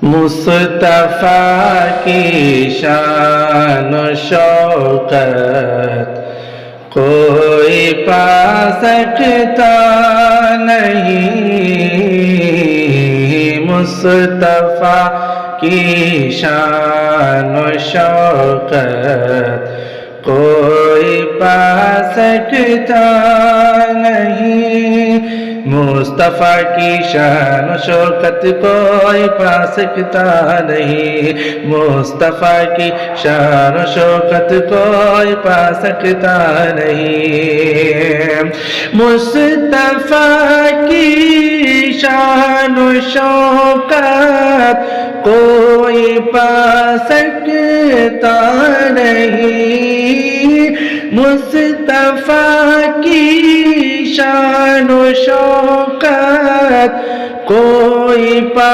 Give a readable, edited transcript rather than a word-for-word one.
मुस्तफा की शान शौकत कोई पा सकता नहीं। मुस्तफा की शान शौकत कोई पा सकता नहीं। मुस्तफा की शान शौकत कोई पा सकता नहीं। मुस्तफा की शान शौकत कोई पा सकता नहीं। मुस्तफा की शान शौकत कोई पा सकता नहीं। मुस्तफा की शान शौकत कोई पा